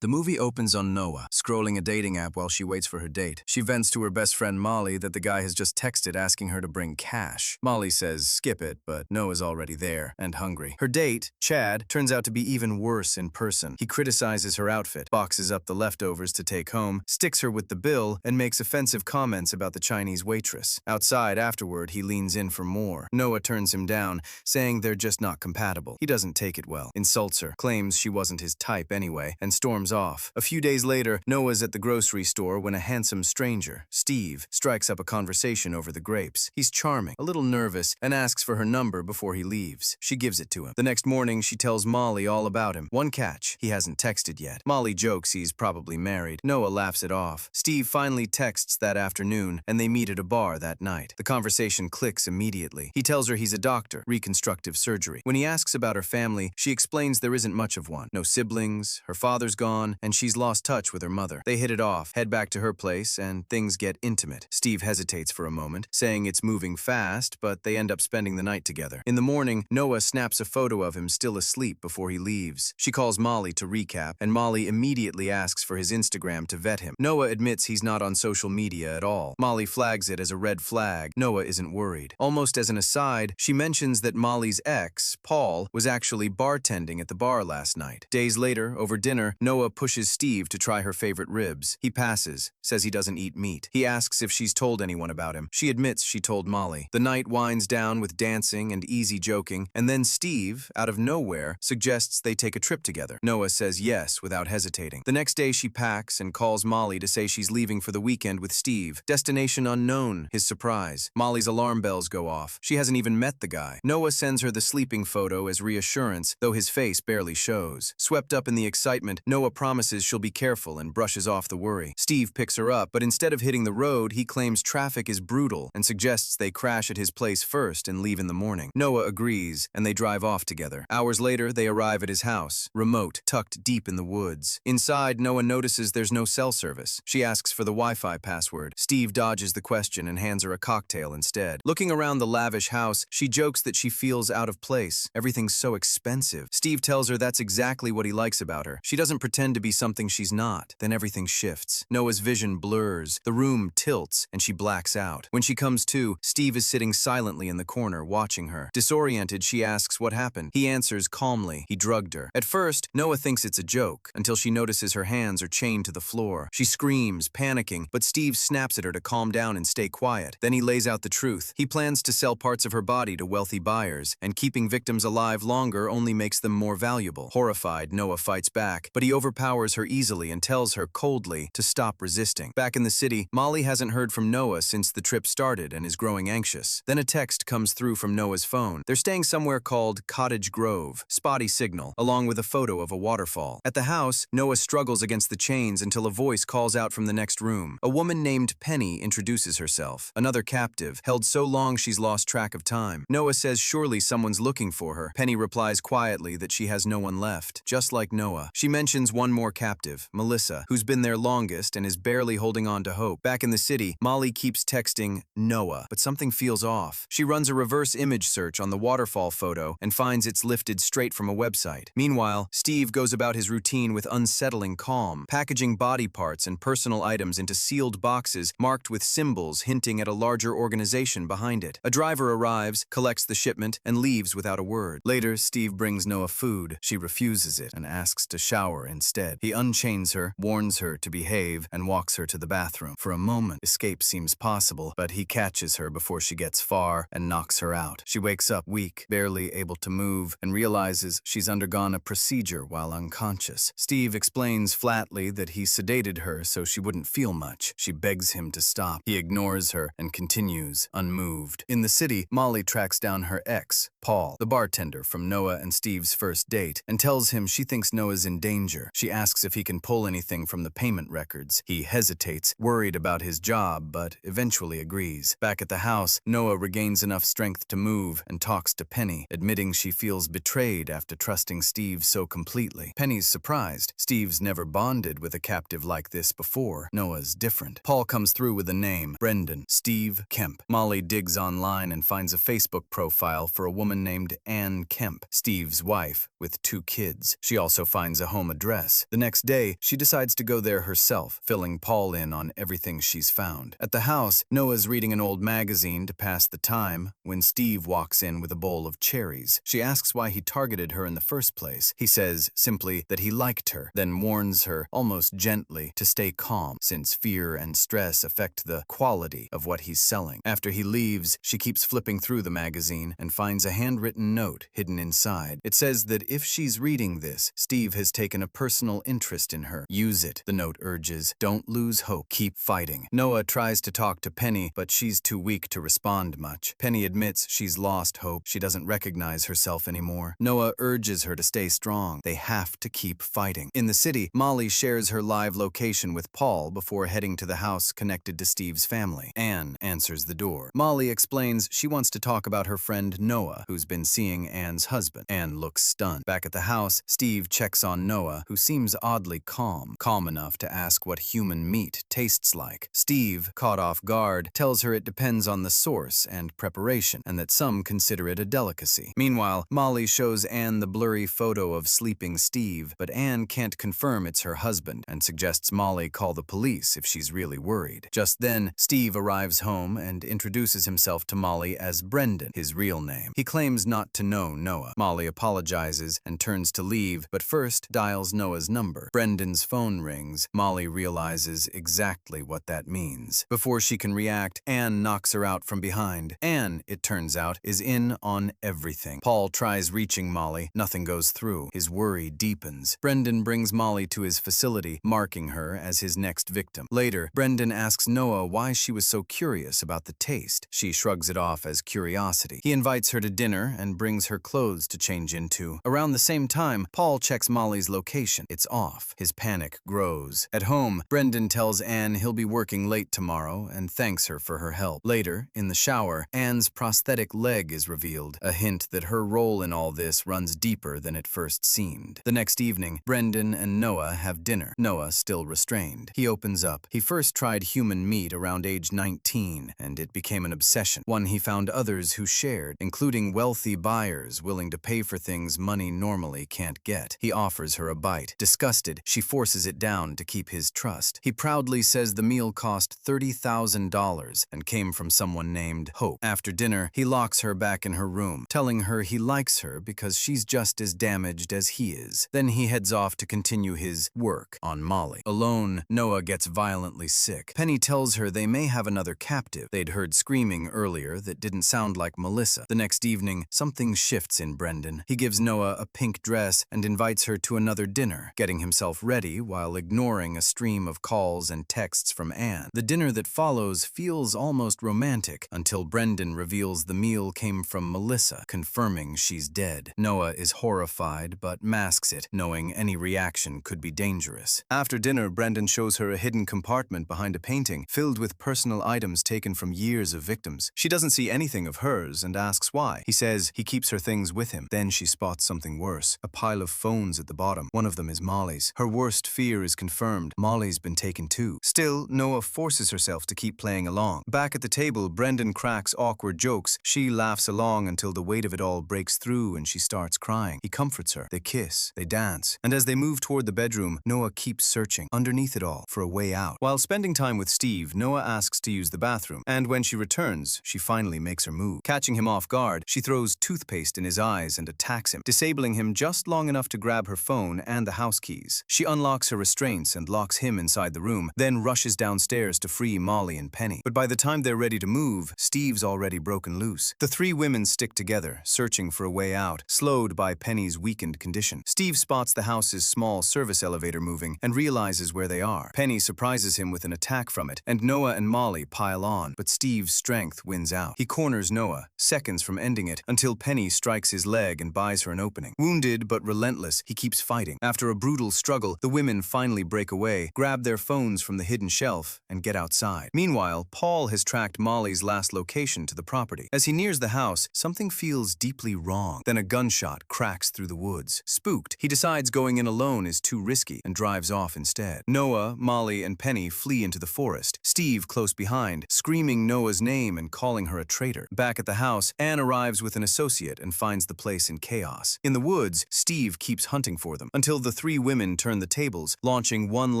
The movie opens on Noah, scrolling a dating app while she waits for her date. She vents to her best friend Molly that the guy has just texted asking her to bring cash. Molly says skip it, but Noah's already there and hungry. Her date, Chad, turns out to be even worse in person. He criticizes her outfit, boxes up the leftovers to take home, sticks her with the bill, and makes offensive comments about the Chinese waitress. Outside afterward, he leans in for more. Noah turns him down, saying they're just not compatible. He doesn't take it well, insults her, claims she wasn't his type anyway, and storms off. A few days later, Noah's at the grocery store when a handsome stranger, Steve, strikes up a conversation over the grapes. He's charming, a little nervous, and asks for her number before he leaves. She gives it to him. The next morning, she tells Molly all about him. One catch, he hasn't texted yet. Molly jokes he's probably married. Noah laughs it off. Steve finally texts that afternoon, and they meet at a bar that night. The conversation clicks immediately. He tells her he's a doctor, reconstructive surgery. When he asks about her family, she explains there isn't much of one. No siblings, her father's gone, and she's lost touch with her mother. They hit it off, head back to her place, and things get intimate. Steve hesitates for a moment, saying it's moving fast, but they end up spending the night together. In the morning, Noah snaps a photo of him still asleep before he leaves. She calls Molly to recap, and Molly immediately asks for his Instagram to vet him. Noah admits he's not on social media at all. Molly flags it as a red flag. Noah isn't worried. Almost as an aside, she mentions that Molly's ex, Paul, was actually bartending at the bar last night. Days later, over dinner, Noah pushes Steve to try her favorite ribs. He passes, says he doesn't eat meat. He asks if she's told anyone about him. She admits she told Molly. The night winds down with dancing and easy joking, and then Steve, out of nowhere, suggests they take a trip together. Noah says yes without hesitating. The next day she packs and calls Molly to say she's leaving for the weekend with Steve. Destination unknown, his surprise. Molly's alarm bells go off. She hasn't even met the guy. Noah sends her the sleeping photo as reassurance, though his face barely shows. Swept up in the excitement, Noah promises she'll be careful and brushes off the worry. Steve picks her up, but instead of hitting the road, he claims traffic is brutal and suggests they crash at his place first and leave in the morning. Noah agrees, and they drive off together. Hours later, they arrive at his house, remote, tucked deep in the woods. Inside, Noah notices there's no cell service. She asks for the Wi-Fi password. Steve dodges the question and hands her a cocktail instead. Looking around the lavish house, she jokes that she feels out of place. Everything's so expensive. Steve tells her that's exactly what he likes about her. She doesn't pretend to be something she's not. Then everything shifts. Noah's vision blurs. The room tilts, and she blacks out. When she comes to, Steve is sitting silently in the corner, watching her. Disoriented, she asks what happened. He answers calmly. He drugged her. At first, Noah thinks it's a joke, until she notices her hands are chained to the floor. She screams, panicking, but Steve snaps at her to calm down and stay quiet. Then he lays out the truth. He plans to sell parts of her body to wealthy buyers, and keeping victims alive longer only makes them more valuable. Horrified, Noah fights back, but he overpowers her easily and tells her coldly to stop resisting. Back in the city, Molly hasn't heard from Noah since the trip started and is growing anxious. Then a text comes through from Noah's phone. They're staying somewhere called Cottage Grove, spotty signal, along with a photo of a waterfall. At the house, Noah struggles against the chains until a voice calls out from the next room. A woman named Penny introduces herself, another captive, held so long she's lost track of time. Noah says surely someone's looking for her. Penny replies quietly that she has no one left, just like Noah. She mentions one more captive, Melissa, who's been there longest and is barely holding on to hope. Back in the city, Molly keeps texting Noah, but something feels off. She runs a reverse image search on the waterfall photo and finds it's lifted straight from a website. Meanwhile, Steve goes about his routine with unsettling calm, packaging body parts and personal items into sealed boxes marked with symbols hinting at a larger organization behind it. A driver arrives, collects the shipment, and leaves without a word. Later, Steve brings Noah food. She refuses it and asks to shower instead. He unchains her, warns her to behave, and walks her to the bathroom. For a moment, escape seems possible, but he catches her before she gets far and knocks her out. She wakes up weak, barely able to move, and realizes she's undergone a procedure while unconscious. Steve explains flatly that he sedated her so she wouldn't feel much. She begs him to stop. He ignores her and continues, unmoved. In the city, Molly tracks down her ex, Paul, the bartender from Noah and Steve's first date, and tells him she thinks Noah's in danger. She asks if he can pull anything from the payment records. He hesitates, worried about his job, but eventually agrees. Back at the house, Noah regains enough strength to move and talks to Penny, admitting she feels betrayed after trusting Steve so completely. Penny's surprised. Steve's never bonded with a captive like this before. Noah's different. Paul comes through with a name, Brendan, Steve Kemp. Molly digs online and finds a Facebook profile for a woman named Ann Kemp, Steve's wife, with 2 kids. She also finds a home address. mess. The next day, she decides to go there herself, filling Paul in on everything she's found. At the house, Noah's reading an old magazine to pass the time when Steve walks in with a bowl of cherries. She asks why he targeted her in the first place. He says simply that he liked her, then warns her almost gently to stay calm since fear and stress affect the quality of what he's selling. After he leaves, she keeps flipping through the magazine and finds a handwritten note hidden inside. It says that if she's reading this, Steve has taken a personal interest in her. Use it, the note urges. Don't lose hope. Keep fighting. Noah tries to talk to Penny, but she's too weak to respond much. Penny admits she's lost hope. She doesn't recognize herself anymore. Noah urges her to stay strong. They have to keep fighting. In the city, Molly shares her live location with Paul before heading to the house connected to Steve's family. Anne answers the door. Molly explains she wants to talk about her friend Noah, who's been seeing Anne's husband. Anne looks stunned. Back at the house, Steve checks on Noah, who seems oddly calm enough to ask what human meat tastes like. Steve, caught off guard, tells her it depends on the source and preparation, and that some consider it a delicacy. Meanwhile, Molly shows Anne the blurry photo of sleeping Steve, but Anne can't confirm it's her husband and suggests Molly call the police if she's really worried. Just then, Steve arrives home and introduces himself to Molly as Brendan, his real name. He claims not to know Noah. Molly apologizes and turns to leave, but first dials Noah's number. Brendan's phone rings. Molly realizes exactly what that means. Before she can react, Anne knocks her out from behind. Anne, it turns out, is in on everything. Paul tries reaching Molly. Nothing goes through. His worry deepens. Brendan brings Molly to his facility, marking her as his next victim. Later, Brendan asks Noah why she was so curious about the taste. She shrugs it off as curiosity. He invites her to dinner and brings her clothes to change into. Around the same time, Paul checks Molly's location. It's off. His panic grows. At home, Brendan tells Anne he'll be working late tomorrow and thanks her for her help. Later, in the shower, Anne's prosthetic leg is revealed, a hint that her role in all this runs deeper than it first seemed. The next evening, Brendan and Noah have dinner. Noah still restrained. He opens up. He first tried human meat around age 19, and it became an obsession, one he found others who shared, including wealthy buyers willing to pay for things money normally can't get. He offers her a bite. Disgusted, she forces it down to keep his trust. He proudly says the meal cost $30,000 and came from someone named Hope. After dinner, he locks her back in her room, telling her he likes her because she's just as damaged as he is. Then he heads off to continue his work on Molly. Alone, Noah gets violently sick. Penny tells her they may have another captive. They'd heard screaming earlier that didn't sound like Melissa. The next evening, something shifts in Brendan. He gives Noah a pink dress and invites her to another dinner, getting himself ready while ignoring a stream of calls and texts from Anne. The dinner that follows feels almost romantic until Brendan reveals the meal came from Melissa, confirming she's dead. Noah is horrified but masks it, knowing any reaction could be dangerous. After dinner, Brendan shows her a hidden compartment behind a painting filled with personal items taken from years of victims. She doesn't see anything of hers and asks why. He says he keeps her things with him. Then she spots something worse, a pile of phones at the bottom. One of them is Molly's. Her worst fear is confirmed. Molly's been taken too. Still, Noah forces herself to keep playing along. Back at the table, Brendan cracks awkward jokes. She laughs along until the weight of it all breaks through and she starts crying. He comforts her. They kiss. They dance. And as they move toward the bedroom, Noah keeps searching, underneath it all, for a way out. While spending time with Steve, Noah asks to use the bathroom, and when she returns, she finally makes her move. Catching him off guard, she throws toothpaste in his eyes and attacks him, disabling him just long enough to grab her phone and the house keys. She unlocks her restraints and locks him inside the room, then rushes downstairs to free Molly and Penny. But by the time they're ready to move, Steve's already broken loose. The three women stick together, searching for a way out, slowed by Penny's weakened condition. Steve spots the house's small service elevator moving and realizes where they are. Penny surprises him with an attack from it, and Noah and Molly pile on, but Steve's strength wins out. He corners Noah, seconds from ending it, until Penny strikes his leg and buys her an opening. Wounded but relentless, he keeps fighting. After a brutal struggle, the women finally break away, grab their phones from the hidden shelf, and get outside. Meanwhile, Paul has tracked Molly's last location to the property. As he nears the house, something feels deeply wrong. Then a gunshot cracks through the woods. Spooked, he decides going in alone is too risky and drives off instead. Noah, Molly, and Penny flee into the forest. Steve close behind, screaming Noah's name and calling her a traitor. Back at the house, Anne arrives with an associate and finds the place in chaos. In the woods, Steve keeps hunting for them, until the three women turn the tables, launching one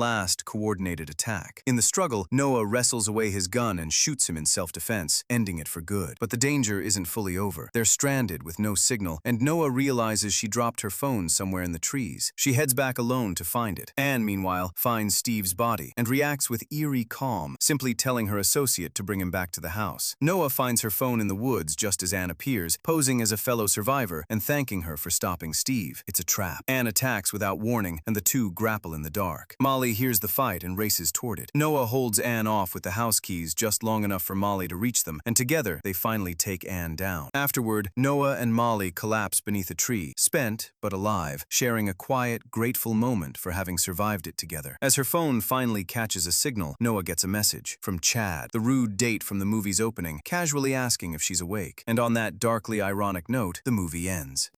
last coordinated attack. In the struggle, Noah wrestles away his gun and shoots him in self-defense, ending it for good. But the danger isn't fully over. They're stranded with no signal, and Noah realizes she dropped her phone somewhere in the trees. She heads back alone to find it. Anne, meanwhile, finds Steve's body and reacts with eerie calm, simply telling her associate to bring him back to the house. Noah finds her phone in the woods just as Anne appears, posing as a fellow survivor and thanking her for stopping Steve. It's a trap. Anne attacks without warning, and the two grapple in the dark. Molly hears the fight and races toward it. Noah holds Anne off with the house keys just long enough for Molly to reach them, and together they finally take Anne down. Afterward, Noah and Molly collapse beneath a tree, spent but alive, sharing a quiet, grateful moment for having survived it together. As her phone finally catches a signal, Noah gets a message from Chad, the rude date from the movie's opening, casually asking if she's awake. And on that darkly ironic note, the movie ends.